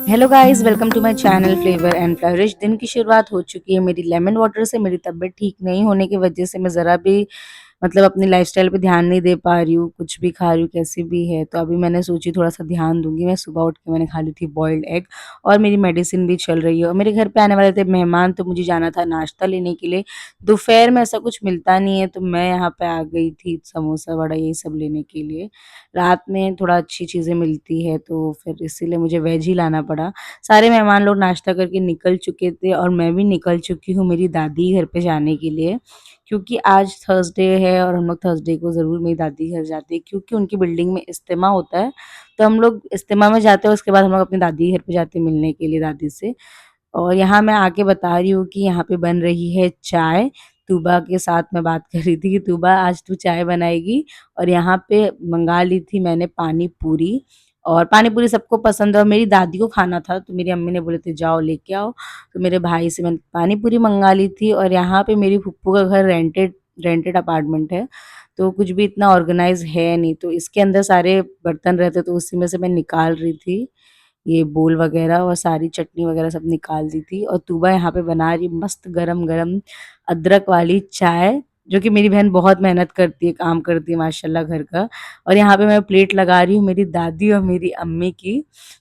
Hello guys, welcome to my channel flavour and flourish. दिन की शुरुआत हो चुकी है मेरी लेमन वाटर से। मेरी तबीयत ठीक नहीं होने की वजह से मैं ज़रा भी अपनी लाइफ़स्टाइल पे ध्यान नहीं दे पा रही हूँ, कुछ भी खा रही हूँ कैसे भी है। तो अभी मैंने सोची थोड़ा-सा ध्यान दूँगी। मैं सुबह उठ के मैंने खा ली थी बॉइल्ड एग और मेरी मेडिसिन भी चल रही है। और मेरे घर पे आने वाले थे मेहमान, तो मुझे जाना था नाश्ता लेने के लिए। दोपहर में ऐसा कुछ मिलता नहीं है, तो मैं यहाँ पे आ गई थी समोसा, वड़ा यही सब लेने के लिए। रात में थोड़ा अच्छी चीज़ें मिलती है, तो फिर इसीलिए मुझे वेज ही लाना पड़ा। सारे मेहमान लोग नाश्ता करके निकल चुके थे और मैं भी निकल चुकी हूँ मेरी दादी घर पे जाने के लिए, क्योंकि आज थर्सडे है और हम लोग थर्सडे को ज़रूर मेरी दादी घर जाते हैं, क्योंकि उनकी बिल्डिंग में इज्तिमा होता है। तो हम लोग इज्तिमा में जाते हैं, उसके बाद हम लोग अपनी दादी घर पे जाते हैं मिलने के लिए दादी से। और यहाँ मैं आके बता रही हूँ कि यहाँ पे बन रही है चाय। तूबा के साथ मैं बात कर रही थी कि तूबा आज तू चाय बनाएगी। और यहाँ पे मंगा ली थी मैंने पानी पूरी। और पानी पूरी सबको पसंद है और मेरी दादी को खाना था, तो मेरी अम्मी ने बोले थे जाओ लेके आओ। तो मेरे भाई से मैंने पानी पूरी मंगा ली थी। और यहाँ पे मेरी फूप्पू का घर रेंटेड रेंटेड अपार्टमेंट है, तो कुछ भी इतना ऑर्गेनाइज है नहीं, तो इसके अंदर सारे बर्तन रहते, तो उसी में से मैं निकाल रही थी ये बोल वगैरह और सारी चटनी वगैरह सब निकाल दी थी। और तूबा यहाँ पे बना रही मस्त गरम-गरम अदरक वाली चाय, जो कि मेरी बहन बहुत मेहनत करती है, काम करती है माशाल्लाह घर का। और यहाँ पे मैं प्लेट लगा रही हूँ मेरी दादी और मेरी अम्मी की।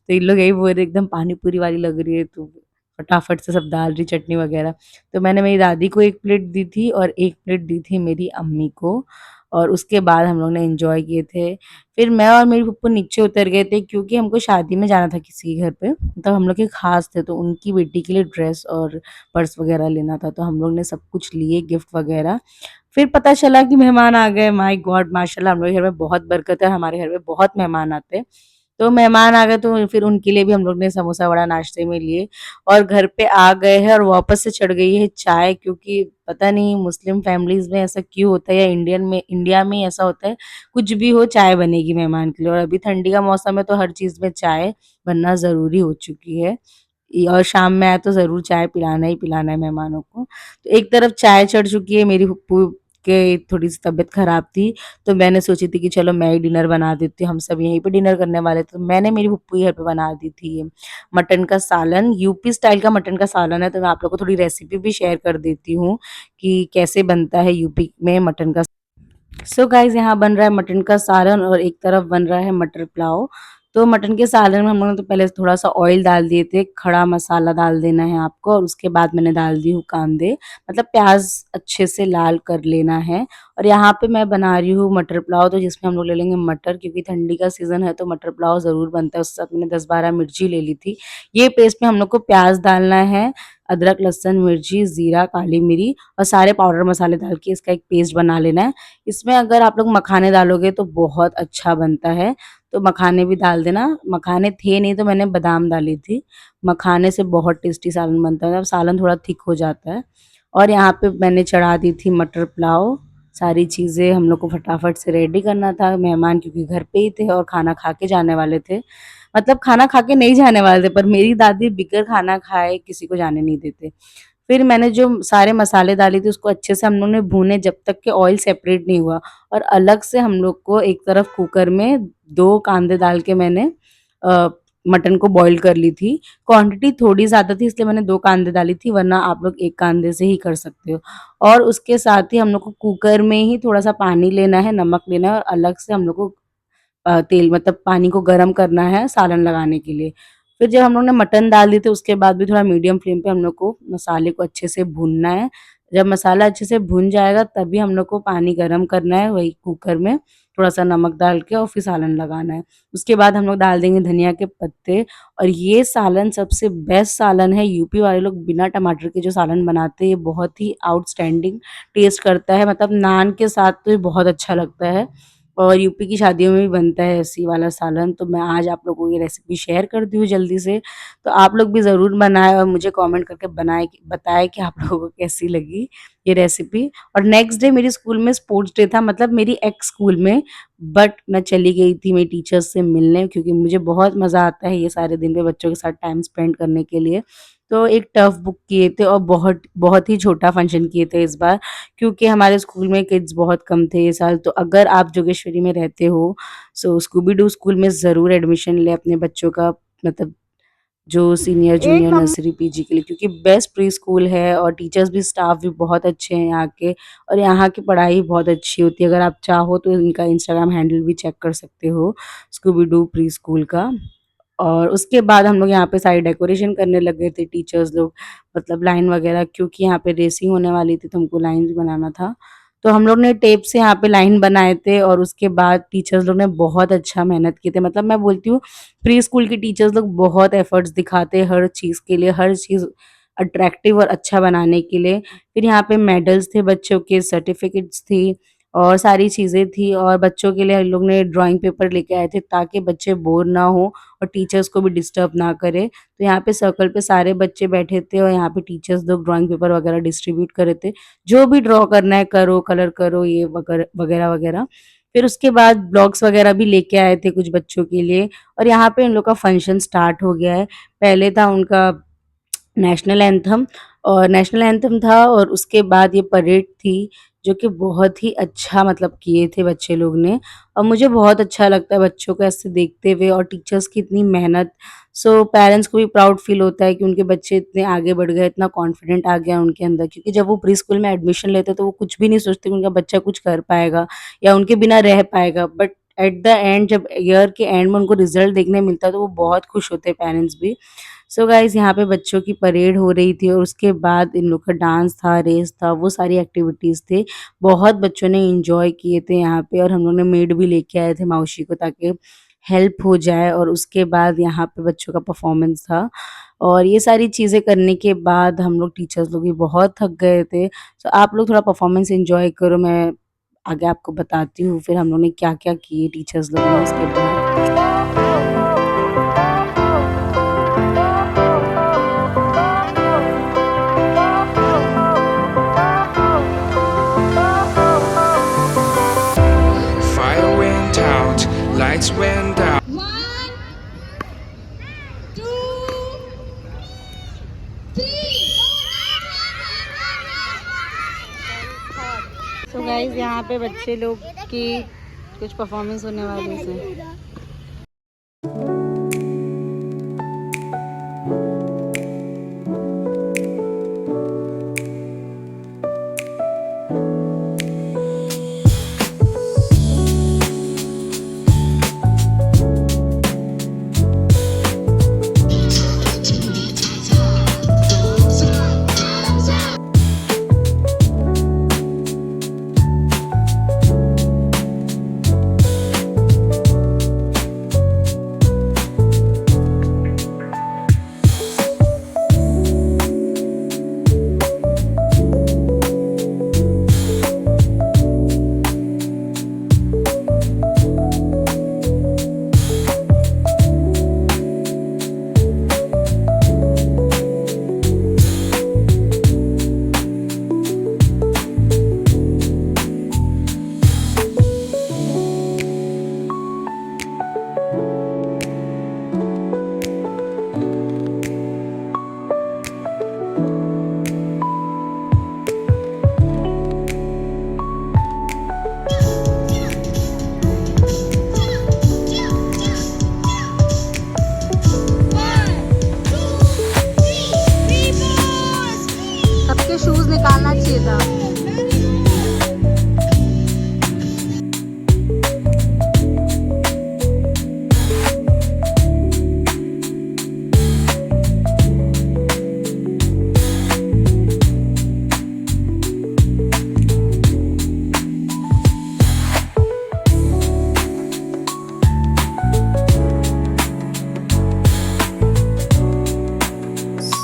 तो इन लोग यही बोल रहे एकदम पानी पूरी वाली लग रही है तू, फटाफट से सब डाल रही चटनी वगैरह। तो मैंने मेरी दादी को 1 प्लेट दी थी और 1 प्लेट दी थी मेरी अम्मी को। और उसके बाद हम लोग ने एन्जॉय किए थे। फिर मैं और मेरी फूफू नीचे उतर गए थे, क्योंकि हमको शादी में जाना था किसी के घर पे, मतलब हम लोग के खास थे, तो उनकी बेटी के लिए ड्रेस और पर्स वगैरह लेना था, तो हम लोग ने सब कुछ लिए गिफ्ट वगैरह। फिर पता चला कि मेहमान आ गए। माय गॉड, माशाल्लाह हम लोग के घर में बहुत बरकत है, हमारे घर में बहुत मेहमान आते हैं। तो मेहमान आ गए, तो फिर उनके लिए भी हम लोग ने समोसा वड़ा नाश्ते में लिए। और घर पे आ गए हैं और वापस से चढ़ गई है चाय, क्योंकि पता नहीं मुस्लिम फैमिलीज में ऐसा क्यों होता है या इंडिया में ऐसा होता है, कुछ भी हो चाय बनेगी मेहमान के लिए। और अभी ठंडी का मौसम है, तो हर चीज़ में चाय बनना ज़रूरी हो चुकी है। और शाम में आए तो ज़रूर चाय पिलाना ही पिलाना है मेहमानों को। तो एक तरफ चाय चढ़ चुकी है, मेरी फूफू के थोड़ी-सी तबीयत ख़राब थी, तो मैंने सोची थी कि चलो मैं ही डिनर बना देती हूँ, हम सब यहीं पे डिनर करने वाले थे। तो मैंने मेरी फूफू के घर पे बना दी थी ये मटन का सालन, यूपी स्टाइल का मटन का सालन है, तो मैं आप लोगों को थोड़ी रेसिपी भी शेयर कर देती हूँ कि कैसे बनता है यूपी में मटन का। सो गाइस, यहाँ बन रहा है मटन का सालन और एक तरफ बन रहा है मटर पुलाव। तो मटन के सालन में हम लोगों ने तो पहले थोड़ा सा ऑयल डाल दिए थे, खड़ा मसाला डाल देना है आपको, और उसके बाद मैंने डाल दी हूँ कांदे, मतलब प्याज अच्छे से लाल कर लेना है। और यहाँ पे मैं बना रही हूँ मटर पुलाव, तो जिसमें हम लोग ले लेंगे मटर, क्योंकि ठंडी का सीजन है तो मटर पुलाव ज़रूर बनता है। उसके साथ मैंने 10-12 मिर्ची ले ली थी। ये पेस्ट में हम लोग को प्याज डालना है, अदरक लहसुन मिर्ची ज़ीरा काली मिरी और सारे पाउडर मसाले डाल के इसका एक पेस्ट बना लेना है। इसमें अगर आप लोग मखाने डालोगे तो बहुत अच्छा बनता है, तो मखाने भी डाल देना। मखाने थे नहीं तो मैंने बादाम डाली थी। मखाने से बहुत टेस्टी सालन बनता है, मतलब सालन थोड़ा थिक हो जाता है। और यहाँ पे मैंने चढ़ा दी थी मटर पुलाव। सारी चीज़ें हम लोग को फटाफट से रेडी करना था, मेहमान क्योंकि घर पे ही थे और खाना खा के जाने वाले थे। मतलब खाना खा के नहीं जाने वाले थे, पर मेरी दादी बिगर खाना खाए किसी को जाने नहीं देते। फिर मैंने जो सारे मसाले डाले थे उसको अच्छे से हम लोग ने भूने जब तक कि ऑयल सेपरेट नहीं हुआ। और अलग से हम लोग को एक तरफ कुकर में 2 कांदे डाल के मैंने अ, मटन को बॉईल कर ली थी। क्वांटिटी थोड़ी ज़्यादा थी इसलिए मैंने 2 कांदे डाली थी, वरना आप लोग 1 कांदे से ही कर सकते हो। और उसके साथ ही हम लोग को कुकर में ही थोड़ा-सा पानी लेना है, नमक लेना है और अलग से हम लोग को तेल, मतलब पानी को गरम करना है सालन लगाने के लिए। फिर जब हम लोग ने मटन डाल दिए थे उसके बाद भी थोड़ा मीडियम फ्लेम पे हम लोग को मसाले को अच्छे से भूनना है। जब मसाला अच्छे से भुन जाएगा तभी हम लोग को पानी गरम करना है, वही कुकर में थोड़ा-सा नमक डाल के और फिर सालन लगाना है। उसके बाद हम लोग डाल देंगे धनिया के पत्ते। और ये सालन सबसे बेस्ट सालन है, यूपी वाले लोग बिना टमाटर के जो सालन बनाते हैं, ये बहुत ही आउटस्टैंडिंग टेस्ट करता है, मतलब नान के साथ तो ये बहुत अच्छा लगता है। और यूपी की शादियों में भी बनता है ऐसी वाला सालन, तो मैं आज आप लोगों को ये रेसिपी शेयर कर दी हूँ जल्दी से। तो आप लोग भी ज़रूर बनाएँ और मुझे कमेंट करके बताएँ कि आप लोगों को कैसी लगी ये रेसिपी। और नेक्स्ट डे मेरे स्कूल में स्पोर्ट्स डे था, मतलब मेरी एक्स स्कूल में, बट मैं चली गई थी मेरी टीचर्स से मिलने, क्योंकि मुझे बहुत मज़ा आता है ये सारे दिन पे बच्चों के साथ टाइम स्पेंड करने के लिए। तो एक टर्फ बुक किए थे और बहुत बहुत ही छोटा फंक्शन किए थे इस बार, क्योंकि हमारे स्कूल में किड्स बहुत कम थे ये साल। तो अगर आप जोगेश्वरी में रहते हो, सो स्कूबी डू स्कूल में ज़रूर एडमिशन लें अपने बच्चों का, मतलब जो सीनियर, जूनियर, नर्सरी, पीजी के लिए, क्योंकि बेस्ट प्री स्कूल है और टीचर्स भी, स्टाफ भी बहुत अच्छे हैं यहाँ के, और यहाँ की पढ़ाई बहुत अच्छी होती है। अगर आप चाहो तो इनका इंस्टाग्राम हैंडल भी चेक कर सकते हो, स्कूबी डू प्री स्कूल का। और उसके बाद हम लोग यहाँ पे सारी डेकोरेशन करने लग गए थे टीचर्स लोग, मतलब लाइन वगैरह, क्योंकि यहाँ पे रेसिंग होने वाली थी तो हमको लाइन भी बनाना था। तो हम लोग ने टेप से यहाँ पे लाइन बनाए थे, और उसके बाद टीचर्स लोग ने बहुत अच्छा मेहनत किए थे। मतलब मैं बोलती हूँ, प्री स्कूल के टीचर्स लोग बहुत एफर्ट्स दिखाते हैं हर चीज़ के लिए, हर चीज़ अट्रैक्टिव और अच्छा बनाने के लिए। फिर यहाँ पे मेडल्स थे बच्चों के, सर्टिफिकेट्स थी और सारी चीज़ें थी, और बच्चों के लिए हम लोग ने ड्राइंग पेपर लेके आए थे ताकि बच्चे बोर ना हो और टीचर्स को भी डिस्टर्ब ना करे। तो यहाँ पे सर्कल पे सारे बच्चे बैठे थे और यहाँ पे टीचर्स लोग ड्राइंग पेपर वगैरह डिस्ट्रीब्यूट कर रहे थे। जो भी ड्रॉ करना है करो, कलर करो, ये वगैरह-वगैरह। फिर उसके बाद ब्लॉक्स वगैरह भी लेके आए थे कुछ बच्चों के लिए, और यहाँ पे इन लोग का फंक्शन स्टार्ट हो गया है। पहले था उनका नेशनल एंथम था, और उसके बाद ये परेड थी, जो कि बहुत ही अच्छा मतलब किए थे बच्चे लोग ने, और मुझे बहुत अच्छा लगता है बच्चों को ऐसे देखते हुए, और टीचर्स की इतनी मेहनत। सो पेरेंट्स को भी प्राउड फील होता है कि उनके बच्चे इतने आगे बढ़ गए, इतना कॉन्फिडेंट आ गया उनके अंदर, क्योंकि जब वो प्री स्कूल में एडमिशन लेते हैं तो वो कुछ भी नहीं सोचते कि उनका बच्चा कुछ कर पाएगा या उनके बिना रह पाएगा, बट एट द एंड जब ईयर के एंड में उनको रिजल्ट देखने मिलता है तो वो बहुत खुश होते हैं, पेरेंट्स भी। सो गाइज़, यहाँ पे बच्चों की परेड हो रही थी, और उसके बाद इन लोग का डांस था, रेस था, वो सारी एक्टिविटीज़ थे। बहुत बच्चों ने एन्जॉय किए थे यहाँ पे, और हम लोग ने मेड भी लेके आए थे मौसी को, ताकि हेल्प हो जाए। और उसके बाद यहाँ पे बच्चों का परफॉर्मेंस था, और ये सारी चीज़ें करने के बाद हम लोग टीचर्स लोग भी बहुत थक गए थे। सो आप लोग थोड़ा परफॉर्मेंस एन्जॉय करो, मैं आगे आपको बताती हूँ फिर हम लोग ने क्या-क्या किए टीचर्स लोग ने उसके बाद। Fire went out, lights went out. One, two, three. So guys, यहाँ पे बच्चे लोग की कुछ परफॉर्मेंस होने वाली है। सबके शूज निकालना चाहिए था।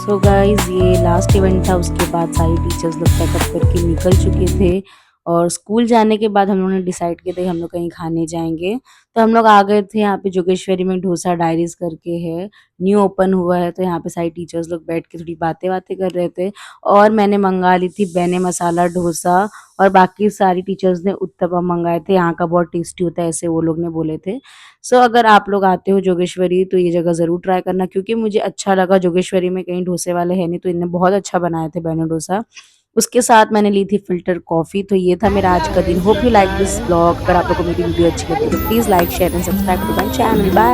सो गाइज़, ये लास्ट इवेंट था, उसके बाद सारी टीचर्स लोग पैकअप करके निकल चुके थे, और स्कूल जाने के बाद हम लोगों ने डिसाइड किया था कि हम लोग कहीं खाने जाएँगे। तो हम लोग आ गए थे यहाँ पे जोगेश्वरी में, डोसा डायरीज़ करके है, न्यू ओपन हुआ है, तो यहाँ पे सारी टीचर्स लोग बैठ के थोड़ी बातें-वातें कर रहे थे, और मैंने मँगा ली थी बेने मसाला डोसा, और बाकी सारी टीचर्स ने उत्तपम मँगाए थे, यहाँ का बहुत टेस्टी होता है, ऐसे वो लोग ने बोले थे। सो अगर आप लोग आते हो जोगेश्वरी तो ये जगह ज़रूर ट्राई करना, क्योंकि मुझे अच्छा लगा, जोगेश्वरी में कहीं डोसे वाले हैं नहीं, तो इन्होंने बहुत अच्छा बनाया थे बेनो डोसा। उसके साथ मैंने ली थी फ़िल्टर कॉफ़ी। तो ये था मेरा आज का दिन। Hope you like this vlog. अगर आप लोगों को मेरी वीडियो अच्छी लगी तो please like, share and subscribe to my channel. Bye.